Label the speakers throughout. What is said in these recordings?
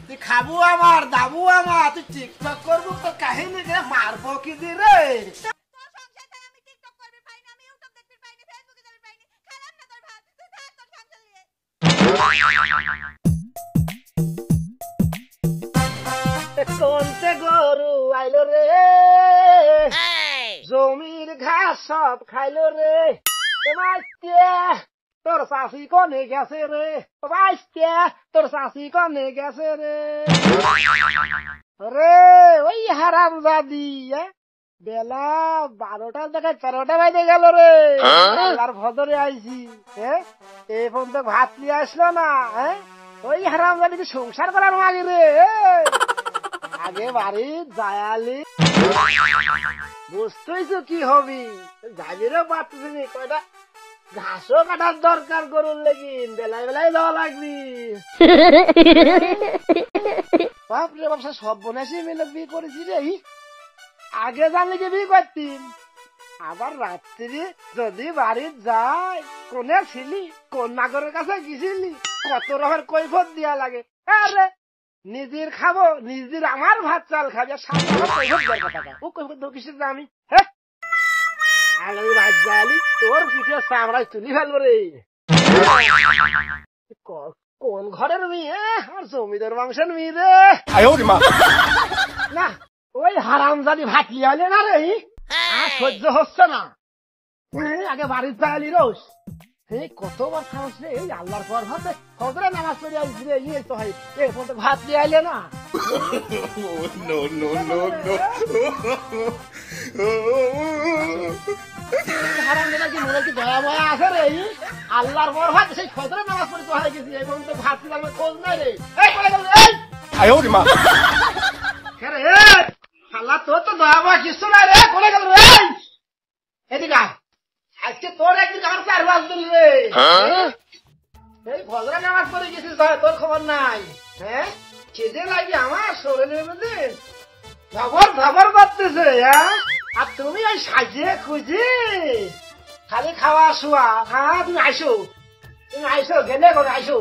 Speaker 1: তুই খাবো আমার দাবু আমার তুই টিকটক করবো তোর কাহিনী রে মারবো কি দি রে কোনতে গরু আইলো রে জমির ঘাস সব খাইলো রে তোর শাশি কনে গেছে রে তোর শাশি কনে গেছে রে রে ওই হারাম জাদি বেলা 12টার জায়গায় 13টা বাজে গেল রে আর ভদরে আইছি এই পর্যন্ত ভাত নিয়ে আসলো না ওই হারাম জাদি সংসার করার মাগে রে আগে বাড়ি যায়ালি বুঝতেইছ কি হবি যাবিরও পারতেছি কয়টা ঘাসও কাটার দরকার গরুর লেগিন বেলায় বেলায় যাওয়া লাগবি বাপরে বাপসা সব বোনাসি মিলে বিয়ে করেছি রে আগে জানলে কি বিয়ে করতিম আবার রাত্রি যদি বাড়ি যায় কোনে ছিলি কোন নাগরের কাছে গেছিলি কত রকমের কৈফত দিয়া লাগে আরে নিজের খাবো নিজের আমার ভাত চাল খাবি আর সামনে আমার কৈফত দরকার টাকা ও কৈফত কিসের দামি তোর পিঠে চামড়ায় তুলি ফেলবো রে কোন ঘরের মেয়ে আর জমিদার বংশের মেয়ে রে না ওই হারামজাদি ভাত লিয়ে হলে না রে আর সহ্য হচ্ছে না আগে বাড়ির চাইলি রোজ কতবার খাওয়াস রে এই আল্লাহর পর ভাতে ফজরে নামাজ পড়ে আসবি রে ইয়ে তো হয় এই পর্যন্ত ভাত লিয়ে আইলে না আল্লাহর পর ভাত সেই ফজরে নামাজ পড়ে তো হয়ে গেছি এই পর্যন্ত ভাত আমার খোঁজ নাই রে আল্লাহ তোর তো দয়া মা কিছু নাই রে কোনে গেল রে এদিকে আজকে তোর একদিন আমার 4 দিন রে এই ফজরে নামাজ পড়ে গেছিস তোর খবর নাই খিদে লাগে আমার শরীরের মধ্যে ধবর ধবর করতেছে আর তুমি ওই সাজিয়ে খুঁজি খালি খাওয়া শোয়া তুমি আইসো গেলে করে আইসো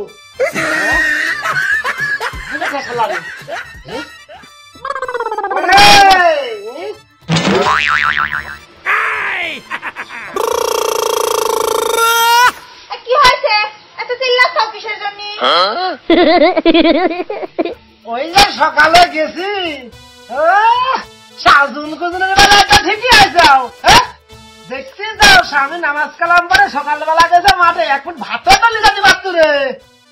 Speaker 2: কি হয়েছে এত চিল্লাচ্ছ কিসের জন্য
Speaker 1: ওই যে সকালে গেছি সাজুন কুজুনের বেলা ঠিকই আইসাও দেখছি যাও স্বামী নামাজ কালাম পরে সকালবেলা গেছে মাঠে 1 ফুট ভাতও তো লিজাতে পারতো রে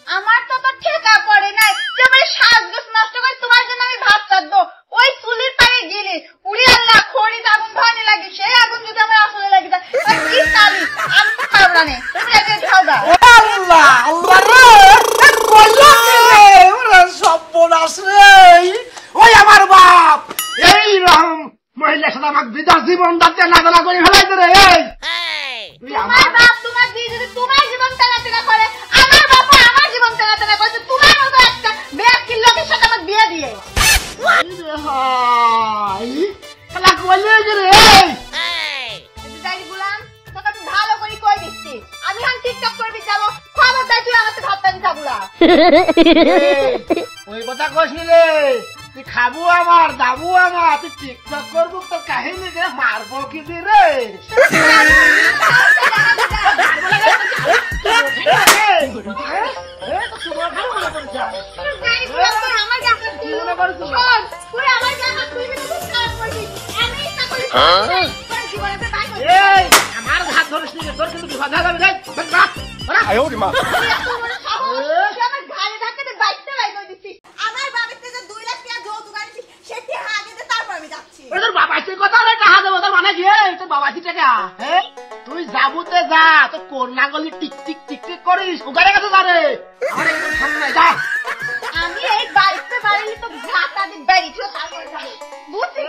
Speaker 2: আমার তো ঠেকা পড়ে নাই যে মানে সাজগোজ নষ্ট করে তোমার জন্য আমি ভাত চাঁদবো ওই চুলির পাড়ে গেলে উড়ি আল্লাহ খড়ি আগুন ধরনে লাগে সেই আগুন যদি আমার আসলে লাগে যায় কি তালি আমি তো পারবো না তুমি আগে খাও দাও
Speaker 1: আল্লাহ আল্লাহ রে কইলা রে ওরে সর্বনাশ রে ওই আমার বাপ এই রকম মহিলা সাথে আমাকে বিদাস জীবন দাতে নাগলা করে ফেলাইতে রে
Speaker 2: তোমার বাপ তোমার দিয়ে যদি তোমার জীবন টানা করে আমার বাপ আমার জীবন টানা করছে তোমার মতো একটা বেয়াক্কিল লোকের সাথে আমার বিয়ে দিয়ে
Speaker 1: খেলা কইলে রে
Speaker 2: যাই গুলাম তোকে আমি ভালো করে কই দিচ্ছি আমি এখন টিকটক করবি চলো খবরদার তুই আমাকে ভাত পানি খাবুলা
Speaker 1: ওই কথা কইছিস রে তুই খাবো আমার দাবু আমার তুই টিকটক করবো তোর কাহিনী রে মারবো কি দি রে আমার হাত ধরিস নি তোর কিন্তু বিপদ হয়ে যাবে
Speaker 2: আমার বাবার থেকে 2 লাখ টাকা যৌতুক আনছি সেটি আগে তারপর আমি যাচ্ছি
Speaker 1: তোর বাবাসির কথা রে টাকা দেবো তোর মানে কি তোর বাবাসি টাকা তুই যাবুতে যা তোর করোনা গলি টিক টিক টিক টিক করিস ওখানে কাছে যা রে আমার একদম সামনে যা
Speaker 2: আমি এই বাড়িতে বাড়িলে তো ভাতা দিন বেরিয়েছ তারপরে যাবো বুঝছি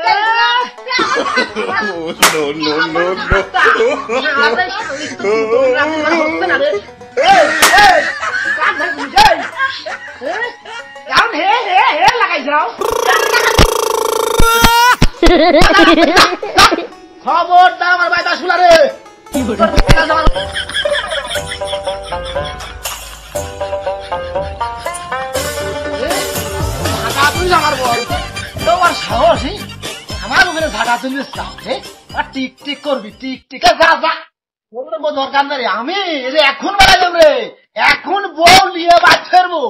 Speaker 1: লাগাই যাও খবর দা আমার বাইদা শুলা রে তুই আমার বল তোমার সাহস আমার ওখানে ঝাঁটা তুলবি আর টিক টিক করবি টিক টিক যা যা দরকার না রে আমি এখন বেড়া যাবো রে এখন বউ নিয়ে বাদ ফেরবো